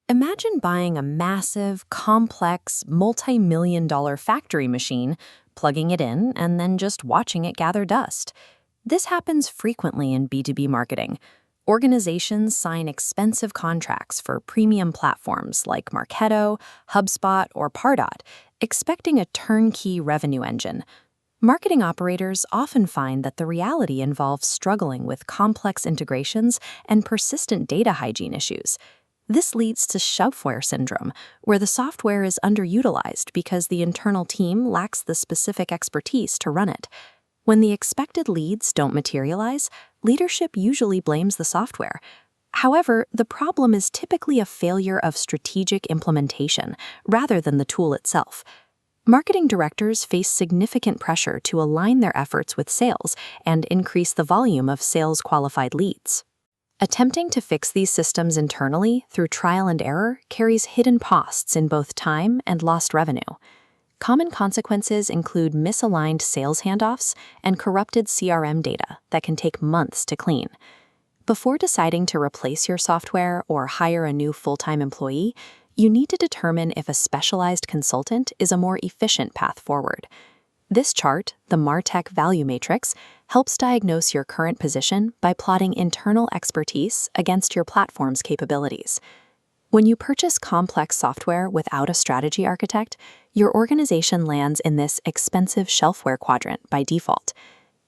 Imagine buying a massive, complex, multi-million-dollar factory machine, plugging it in, and then just watching it gather dust. This happens frequently in B2B marketing. Organizations sign expensive contracts for premium platforms like Marketo, HubSpot, or Pardot, expecting a turnkey revenue engine. Marketing operators often find that the reality involves struggling with complex integrations and persistent data hygiene issues. This leads to shelfware syndrome, where the software is underutilized because the internal team lacks the specific expertise to run it. When the expected leads don't materialize, leadership usually blames the software. However, the problem is typically a failure of strategic implementation rather than the tool itself. Marketing directors face significant pressure to align their efforts with sales and increase the volume of sales-qualified leads. Attempting to fix these systems internally through trial and error carries hidden costs in both time and lost revenue. Common consequences include misaligned sales handoffs and corrupted CRM data that can take months to clean. Before deciding to replace your software or hire a new full-time employee, you need to determine if a specialized consultant is a more efficient path forward. This chart, the MarTech Value Matrix, helps diagnose your current position by plotting internal expertise against your platform's capabilities. When you purchase complex software without a strategy architect, your organization lands in this expensive shelfware quadrant by default.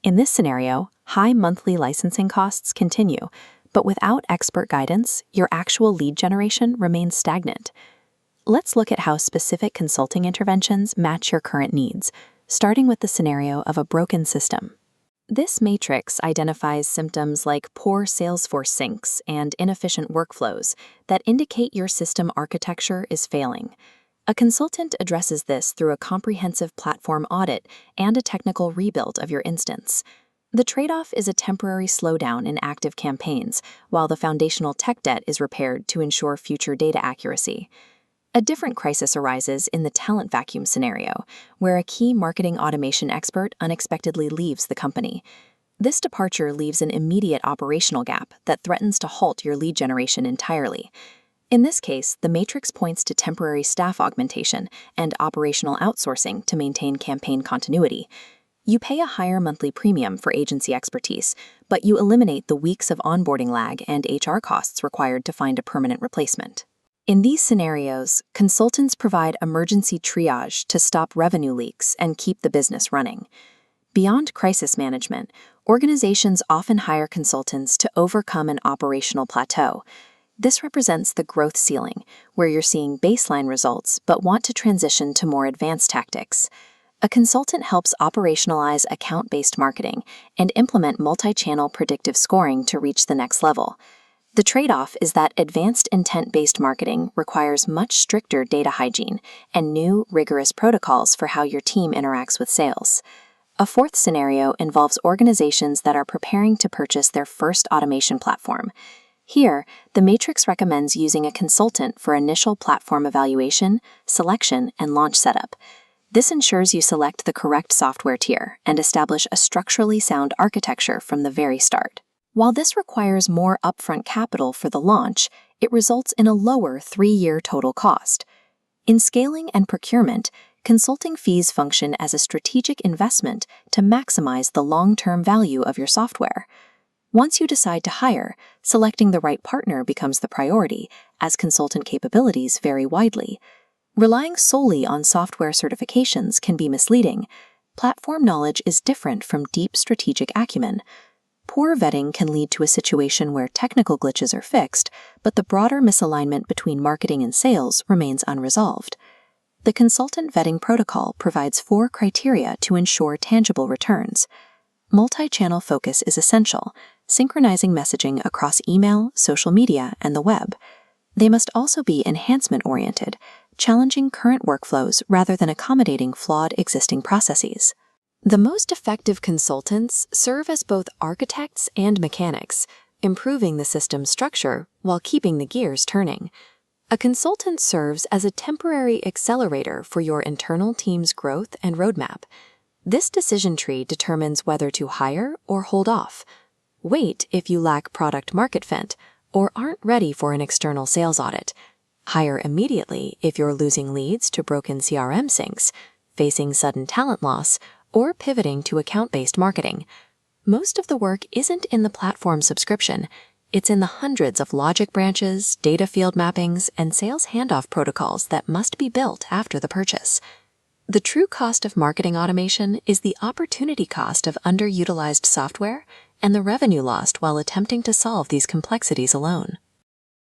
In this scenario, high monthly licensing costs continue, but without expert guidance, your actual lead generation remains stagnant. Let's look at how specific consulting interventions match your current needs, starting with the scenario of a broken system. This matrix identifies symptoms like poor Salesforce syncs and inefficient workflows that indicate your system architecture is failing. A consultant addresses this through a comprehensive platform audit and a technical rebuild of your instance. The trade-off is a temporary slowdown in active campaigns, while the foundational tech debt is repaired to ensure future data accuracy. A different crisis arises in the talent vacuum scenario, where a key marketing automation expert unexpectedly leaves the company. This departure leaves an immediate operational gap that threatens to halt your lead generation entirely. In this case, the matrix points to temporary staff augmentation and operational outsourcing to maintain campaign continuity. You pay a higher monthly premium for agency expertise, but you eliminate the weeks of onboarding lag and HR costs required to find a permanent replacement. In these scenarios, consultants provide emergency triage to stop revenue leaks and keep the business running. Beyond crisis management, organizations often hire consultants to overcome an operational plateau. This represents the growth ceiling, where you're seeing baseline results but want to transition to more advanced tactics. A consultant helps operationalize account-based marketing and implement multi-channel predictive scoring to reach the next level. The trade-off is that advanced intent-based marketing requires much stricter data hygiene and new, rigorous protocols for how your team interacts with sales. A fourth scenario involves organizations that are preparing to purchase their first automation platform. Here, the matrix recommends using a consultant for initial platform evaluation, selection, and launch setup. This ensures you select the correct software tier and establish a structurally sound architecture from the very start. While this requires more upfront capital for the launch, it results in a lower 3-year total cost. In scaling and procurement, consulting fees function as a strategic investment to maximize the long-term value of your software. Once you decide to hire, selecting the right partner becomes the priority, as consultant capabilities vary widely. Relying solely on software certifications can be misleading. Platform knowledge is different from deep strategic acumen. Poor vetting can lead to a situation where technical glitches are fixed, but the broader misalignment between marketing and sales remains unresolved. The consultant vetting protocol provides 4 criteria to ensure tangible returns. Multi-channel focus is essential, synchronizing messaging across email, social media, and the web. They must also be enhancement-oriented, challenging current workflows rather than accommodating flawed existing processes. The most effective consultants serve as both architects and mechanics, improving the system's structure while keeping the gears turning. A consultant serves as a temporary accelerator for your internal team's growth and roadmap. This decision tree determines whether to hire or hold off. Wait if you lack product market fit or aren't ready for an external sales audit. Hire immediately if you're losing leads to broken CRM syncs, facing sudden talent loss, or pivoting to account-based marketing. Most of the work isn't in the platform subscription. It's in the hundreds of logic branches, data field mappings, and sales handoff protocols that must be built after the purchase. The true cost of marketing automation is the opportunity cost of underutilized software and the revenue lost while attempting to solve these complexities alone.